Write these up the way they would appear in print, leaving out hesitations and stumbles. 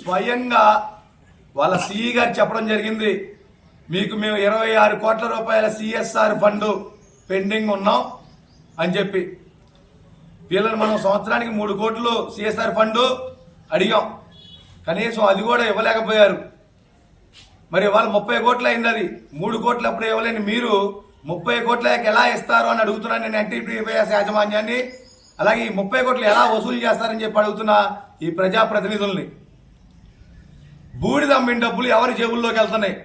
స్వయంగా వాళ్ళ సిఈ గారు చెప్పడం జరిగింది, మీకు మేము 26 కోట్ల రూపాయల సిఎస్ఆర్ ఫండ్ పెండింగ్ ఉన్నాం అని చెప్పి. వీళ్ళని మనం సంవత్సరానికి 3 కోట్లు సిఎస్ఆర్ ఫండ్ అడిగాం, కనీసం అది కూడా ఇవ్వలేకపోయారు. మరి వాళ్ళు 30 కోట్లు అయింది, అది 3 కోట్లు అప్పుడు ఇవ్వలేని మీరు 30 కోట్లకి ఎలా ఇస్తారు అని అడుగుతున్నాను నేను ఎన్టీపీఎస్ యాజమాన్యాన్ని. అలాగే ఈ 30 కోట్లు ఎలా వసూలు చేస్తారని చెప్పి అడుగుతున్నా ఈ ప్రజాప్రతినిధుల్ని. బూడిదమ్మిన డబ్బులు ఎవరి జేబుల్లోకి వెళ్తున్నాయి,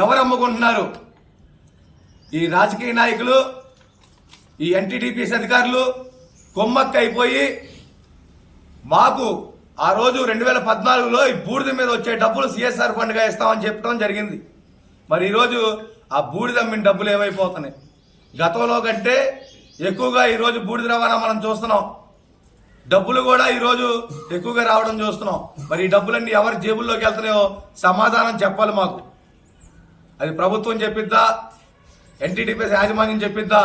ఎవరు అమ్ముకుంటున్నారు? ఈ రాజకీయ నాయకులు, ఈ ఎన్టీటీపీఎస్ అధికారులు కొమ్మక్క అయిపోయి మాకు ఆ రోజు 2014లో ఈ బూడిద మీద వచ్చే డబ్బులు సిఎస్ఆర్ ఫండ్గా ఇస్తామని చెప్పడం జరిగింది. మరి ఈరోజు ఆ బూడిద అమ్మిన డబ్బులు ఏమైపోతున్నాయి? గతంలో కంటే ఎక్కువగా ఈరోజు బూడిద రవాణా మనం చూస్తున్నాం, డబ్బులు కూడా ఈరోజు ఎక్కువగా రావడం చూస్తున్నాం. మరి ఈ డబ్బులన్నీ ఎవరి జేబుల్లోకి వెళ్తున్నాయో సమాధానం చెప్పాలి మాకు. అది ప్రభుత్వం చెప్పిద్దా, ఎన్టీటీపీఎస్ యాజమాన్యం చెప్పిద్దా?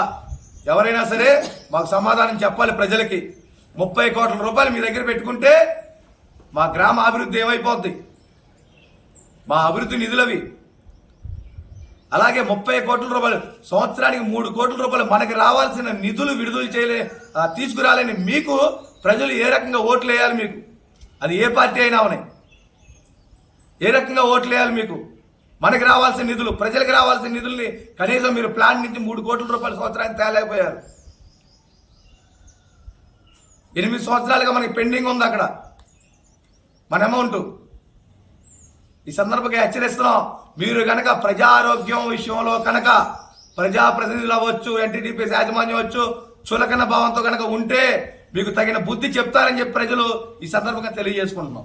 ఎవరైనా సరే మాకు సమాధానం చెప్పాలి ప్రజలకి. 30 కోట్ల రూపాయలు మీ దగ్గర పెట్టుకుంటే మా గ్రామ అభివృద్ధి ఏమైపోద్ది? మా అభివృద్ధి నిధులవి. అలాగే 30 కోట్ల రూపాయలు సంవత్సరానికి 3 కోట్ల రూపాయలు మనకి రావాల్సిన నిధులు విడుదల తీసుకురాలని మీకు ప్రజలు ఏ రకంగా ఓట్లు వేయాలి? మీకు అది ఏ పార్టీ అయినా ఉన్నాయి, ఏ రకంగా ఓట్లు వేయాలి? మీకు మనకి రావాల్సిన నిధులు, ప్రజలకు రావాల్సిన నిధుల్ని కనీసం మీరు ప్లాన్ నుంచి 3 కోట్ల రూపాయలు సంవత్సరానికి తేలేకపోయారు. 8 సంవత్సరాలుగా మనకి పెండింగ్ ఉంది అక్కడ మన అమౌంట్. ఈ సందర్భంగా హెచ్చరిస్తున్నాం, మీరు కనుక ప్రజారోగ్యం విషయంలో కనుక ప్రజాప్రతినిధులు అవ్వచ్చు, ఎన్టీటీపీఎస్ యాజమాన్యం అవ్వచ్చు, చులకన భావంతో కనుక ఉంటే మీకు తగిన బుద్ధి చెప్తారని చెప్పి ప్రజలు ఈ సందర్భంగా తెలియజేసుకుంటున్నాం.